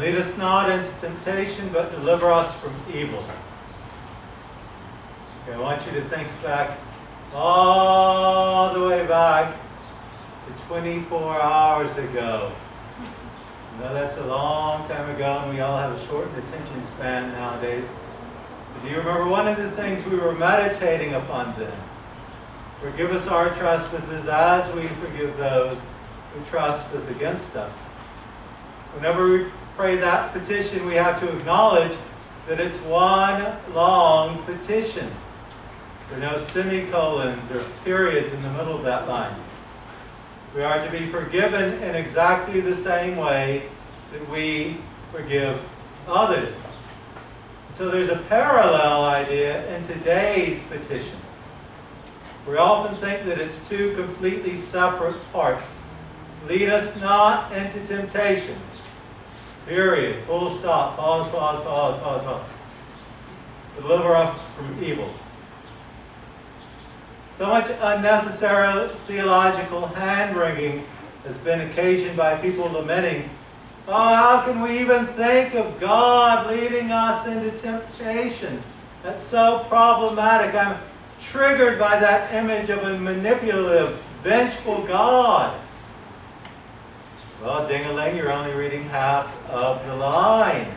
Lead us not into temptation, but deliver us from evil. Okay, I want you to think back, all the way back to 24 hours ago. I know that's a long time ago, and we all have a shortened attention span nowadays. But do you remember one of the things we were meditating upon then? Forgive us our trespasses as we forgive those who trespass against us. Whenever we pray that petition, we have to acknowledge that it's one long petition. There are no semicolons or periods in the middle of that line. We are to be forgiven in exactly the same way that we forgive others. So there's a parallel idea in today's petition. We often think that it's two completely separate parts. Lead us not into temptation. Period. Full stop. Pause, pause, pause, pause, pause. Deliver us from evil. So much unnecessary theological hand-wringing has been occasioned by people lamenting, oh, how can we even think of God leading us into temptation? That's so problematic. I'm triggered by that image of a manipulative, vengeful God. Well, ding-a-ling, you're only reading half of the line.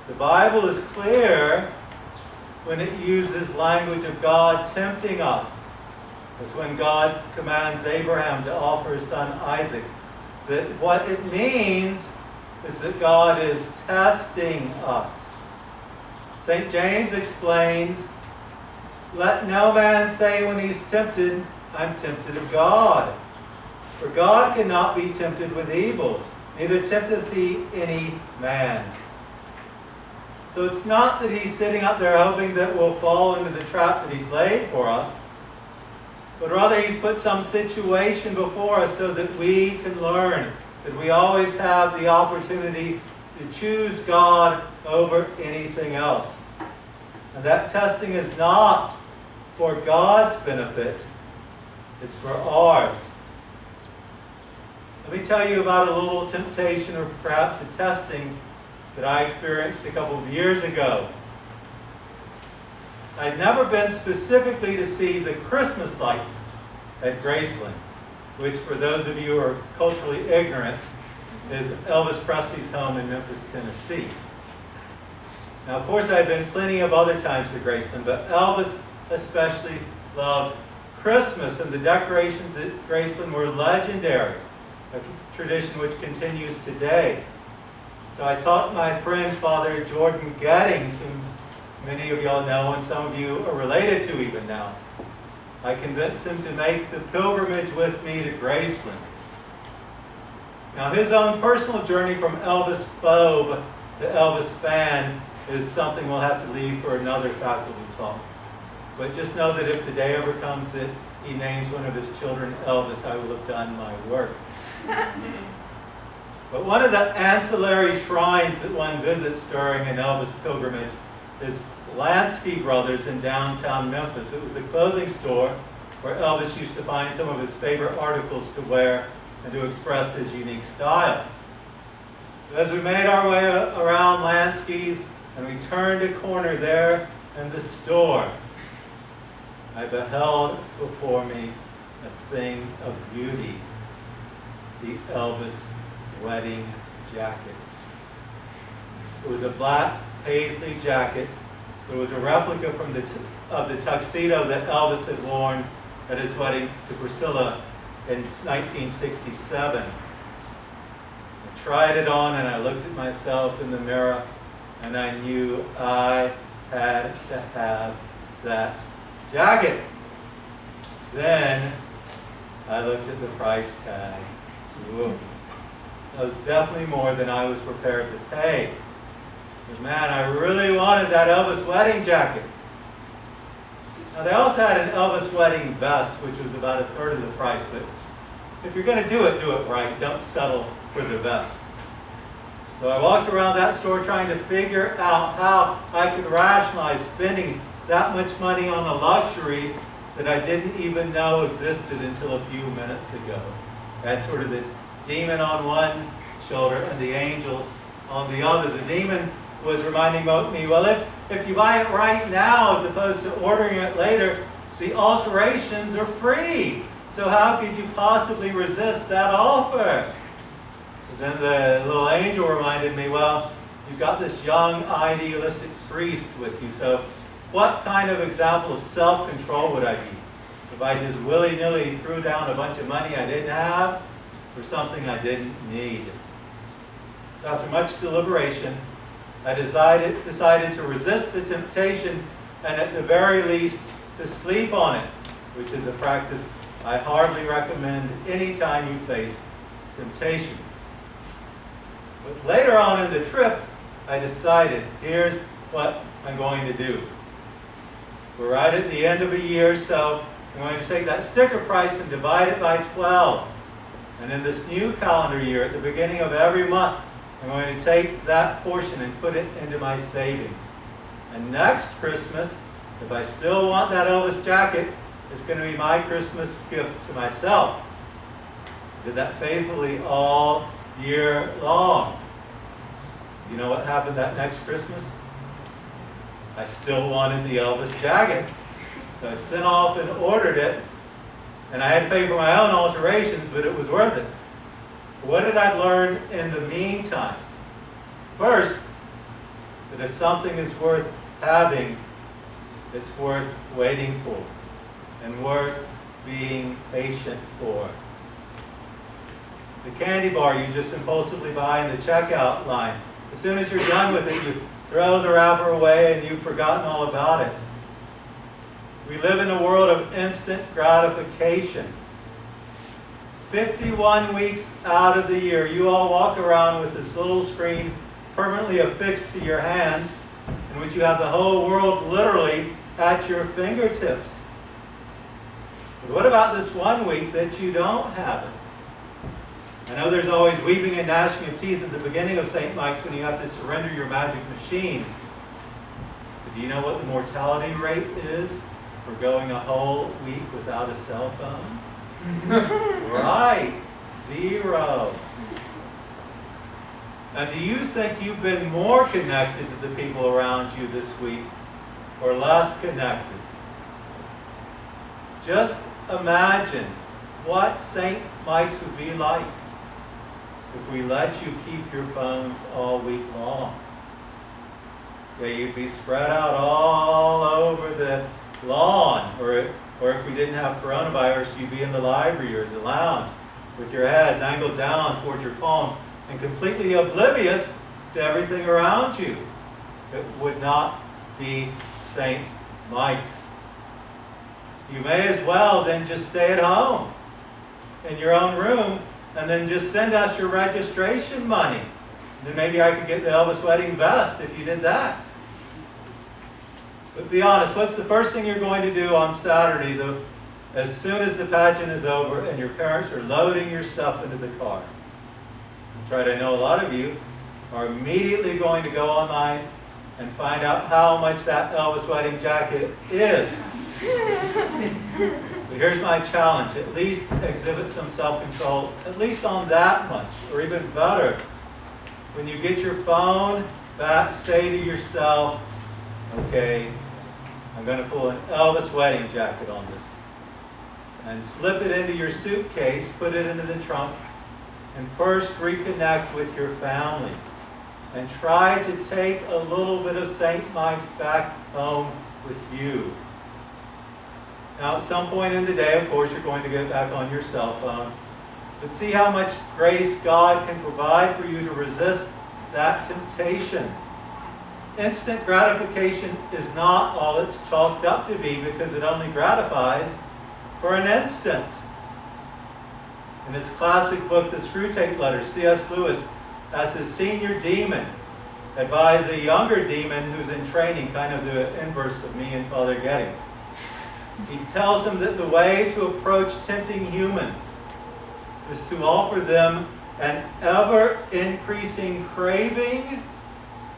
The Bible is clear when it uses language of God tempting us. As when God commands Abraham to offer his son Isaac. That what it means is that God is testing us. St. James explains, let no man say when he's tempted, I'm tempted of God. For God cannot be tempted with evil, neither tempteth he any man. So it's not that he's sitting up there hoping that we'll fall into the trap that he's laid for us, but rather he's put some situation before us so that we can learn that we always have the opportunity to choose God over anything else. And that testing is not for God's benefit, it's for ours. Let me tell you about a little temptation or perhaps a testing that I experienced a couple of years ago. I'd never been specifically to see the Christmas lights at Graceland, which for those of you who are culturally ignorant, is Elvis Presley's home in Memphis, Tennessee. Now, of course, I've been plenty of other times to Graceland, but Elvis especially loved Christmas, and the decorations at Graceland were legendary, a tradition which continues today. So I taught my friend, Father Jordan Gettings, whom many of y'all know and some of you are related to even now. I convinced him to make the pilgrimage with me to Graceland. Now his own personal journey from Elvis phobe to Elvis fan is something we'll have to leave for another faculty talk. But just know that if the day ever comes that he names one of his children Elvis, I will have done my work. But one of the ancillary shrines that one visits during an Elvis pilgrimage is Lansky Brothers in downtown Memphis. It was the clothing store where Elvis used to find some of his favorite articles to wear and to express his unique style. As we made our way around Lansky's and we turned a corner there in the store, I beheld before me a thing of beauty, the Elvis wedding jacket. It was a black paisley jacket. It was a replica of the tuxedo that Elvis had worn at his wedding to Priscilla in 1967. I tried it on and I looked at myself in the mirror and I knew I had to have that jacket. Then I looked at the price tag. Whoa. That was definitely more than I was prepared to pay. But man, I really wanted that Elvis wedding jacket. Now they also had an Elvis wedding vest, which was about a third of the price, but if you're going to do it right. Don't settle for the vest. So I walked around that store trying to figure out how I could rationalize spending that much money on a luxury that I didn't even know existed until a few minutes ago. I had sort of the demon on one shoulder and the angel on the other. The demon was reminding me, well, if you buy it right now as opposed to ordering it later, the alterations are free. So how could you possibly resist that offer? But then the little angel reminded me, well, you've got this young, idealistic priest with you, so what kind of example of self-control would I be if I just willy-nilly threw down a bunch of money I didn't have for something I didn't need? So after much deliberation, I decided to resist the temptation and at the very least to sleep on it, which is a practice I hardly recommend any time you face temptation. But later on in the trip, I decided, here's what I'm going to do. We're right at the end of a year, so I'm going to take that sticker price and divide it by 12. And in this new calendar year, at the beginning of every month, I'm going to take that portion and put it into my savings. And next Christmas, if I still want that Elvis jacket, it's going to be my Christmas gift to myself. I did that faithfully all year long. You know what happened that next Christmas? I still wanted the Elvis jacket. So I sent off and ordered it, and I had to pay for my own alterations, but it was worth it. What did I learn in the meantime? First, that if something is worth having, it's worth waiting for and worth being patient for. The candy bar you just impulsively buy in the checkout line, as soon as you're done with it, you throw the wrapper away and you've forgotten all about it. We live in a world of instant gratification. 51 weeks out of the year, you all walk around with this little screen permanently affixed to your hands, in which you have the whole world literally at your fingertips. But what about this 1 week that you don't have it? I know there's always weeping and gnashing of teeth at the beginning of St. Mike's when you have to surrender your magic machines. But do you know what the mortality rate is for going a whole week without a cell phone? Right, 0. Now, do you think you've been more connected to the people around you this week or less connected? Just imagine what St. Mike's would be like if we let you keep your phones all week long. Yeah, you'd be spread out all over the lawn, or if we didn't have coronavirus, you'd be in the library or the lounge with your heads angled down towards your palms and completely oblivious to everything around you. It would not be St. Mike's. You may as well then just stay at home in your own room and then just send us your registration money. And then maybe I could get the Elvis wedding vest if you did that. But be honest, what's the first thing you're going to do on Saturday as soon as the pageant is over and your parents are loading your stuff into the car? That's right, I know a lot of you are immediately going to go online and find out how much that Elvis wedding jacket is. But here's my challenge. At least exhibit some self-control, at least on that much, or even better. When you get your phone back, say to yourself, okay, I'm going to pull an Elvis wedding jacket on this. And slip it into your suitcase, put it into the trunk, and first reconnect with your family. And try to take a little bit of St. Mike's back home with you. Now, at some point in the day, of course, you're going to get back on your cell phone. But see how much grace God can provide for you to resist that temptation. Instant gratification is not all it's chalked up to be, because it only gratifies for an instant. In his classic book, The Screwtape Letters, C.S. Lewis, as his senior demon, advised a younger demon who's in training, kind of the inverse of me and Father Gettings. He tells him that the way to approach tempting humans is to offer them an ever-increasing craving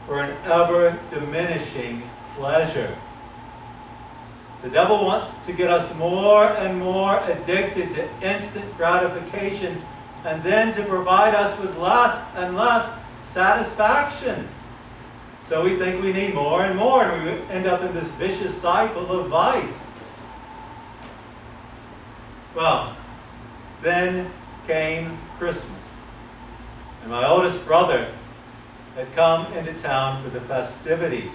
or an ever-diminishing pleasure. The devil wants to get us more and more addicted to instant gratification, and then to provide us with less and less satisfaction. So we think we need more and more, and we end up in this vicious cycle of vice. Well, then came Christmas, and my oldest brother had come into town for the festivities.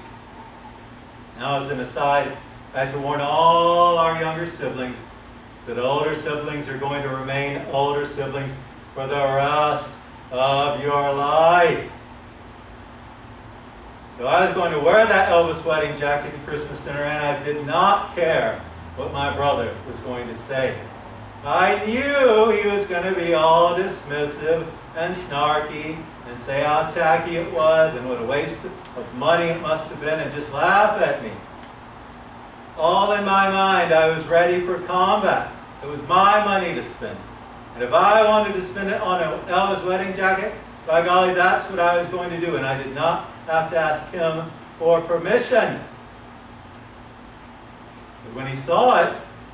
Now, as an aside, I have to warn all our younger siblings that older siblings are going to remain older siblings for the rest of your life. So I was going to wear that Elvis wedding jacket to Christmas dinner, and I did not care what my brother was going to say. I knew he was going to be all dismissive and snarky and say how tacky it was and what a waste of money it must have been and just laugh at me. All in my mind, I was ready for combat. It was my money to spend. And if I wanted to spend it on an Elvis wedding jacket, by golly, that's what I was going to do. And I did not have to ask him for permission. But when he saw it,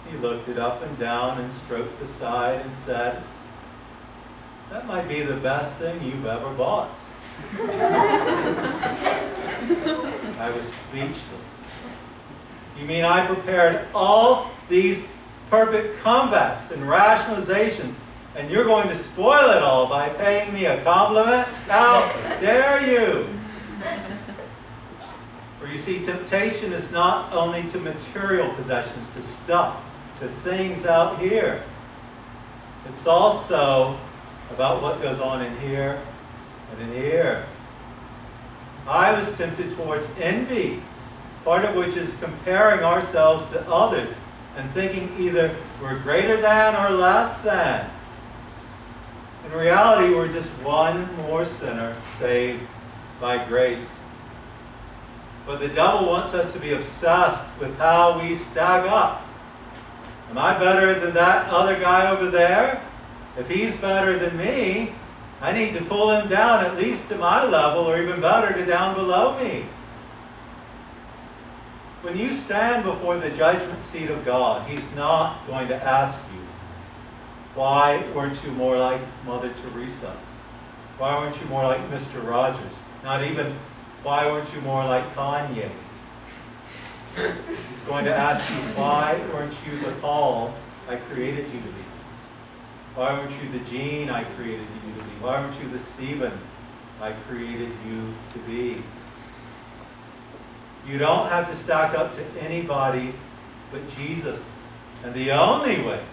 he looked it up and down and stroked the side and said, "That might be the best thing you've ever bought." I was speechless. You mean I prepared all these perfect comebacks and rationalizations, and you're going to spoil it all by paying me a compliment? How dare you? For you see, temptation is not only to material possessions, to stuff, to things out here. It's also about what goes on in here and in here. I was tempted towards envy, part of which is comparing ourselves to others and thinking either we're greater than or less than. In reality, we're just one more sinner saved by grace. But the devil wants us to be obsessed with how we stack up. Am I better than that other guy over there? If he's better than me, I need to pull him down at least to my level, or even better, to down below me. When you stand before the judgment seat of God, He's not going to ask you, why weren't you more like Mother Teresa? Why weren't you more like Mr. Rogers? Not even, why weren't you more like Kanye? He's going to ask you, why weren't you the Paul I created you to be? Why weren't you the Jean I created you to be? Why weren't you the Stephen I created you to be? You don't have to stack up to anybody but Jesus. And the only way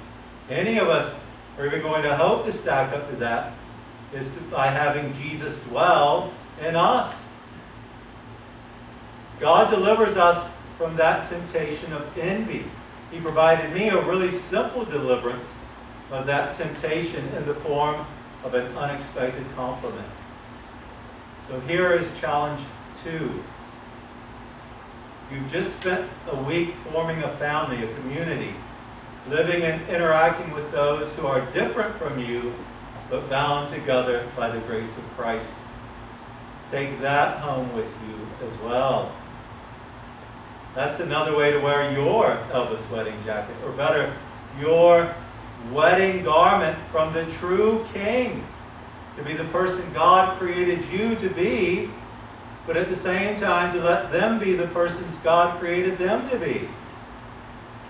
any of us are even going to hope to stack up to that is by having Jesus dwell in us. God delivers us from that temptation of envy. He provided me a really simple deliverance of that temptation in the form of an unexpected compliment. So here is challenge 2. You've just spent a week forming a family, a community, living and interacting with those who are different from you, but bound together by the grace of Christ. Take that home with you as well. That's another way to wear your Elvis wedding jacket, or better, your wedding garment from the true King, to be the person God created you to be, but at the same time to let them be the persons God created them to be.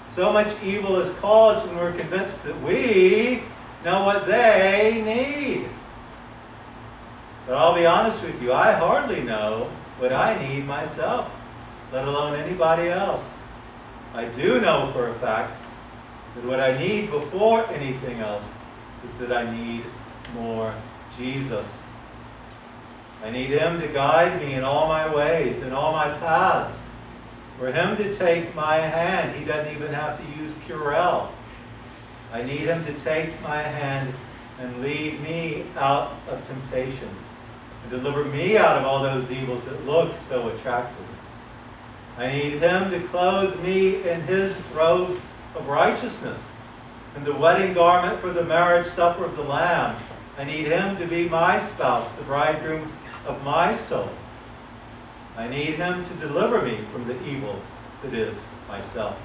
So much evil is caused when we're convinced that we know what they need. But I'll be honest with you, I hardly know what I need myself, let alone anybody else. I do know for a fact that what I need before anything else is that I need more Jesus. I need Him to guide me in all my ways, in all my paths. For Him to take my hand. He doesn't even have to use Purell. I need Him to take my hand and lead me out of temptation and deliver me out of all those evils that look so attractive. I need Him to clothe me in His robes of righteousness and the wedding garment for the marriage supper of the Lamb. I need Him to be my spouse, the bridegroom of my soul. I need Him to deliver me from the evil that is myself.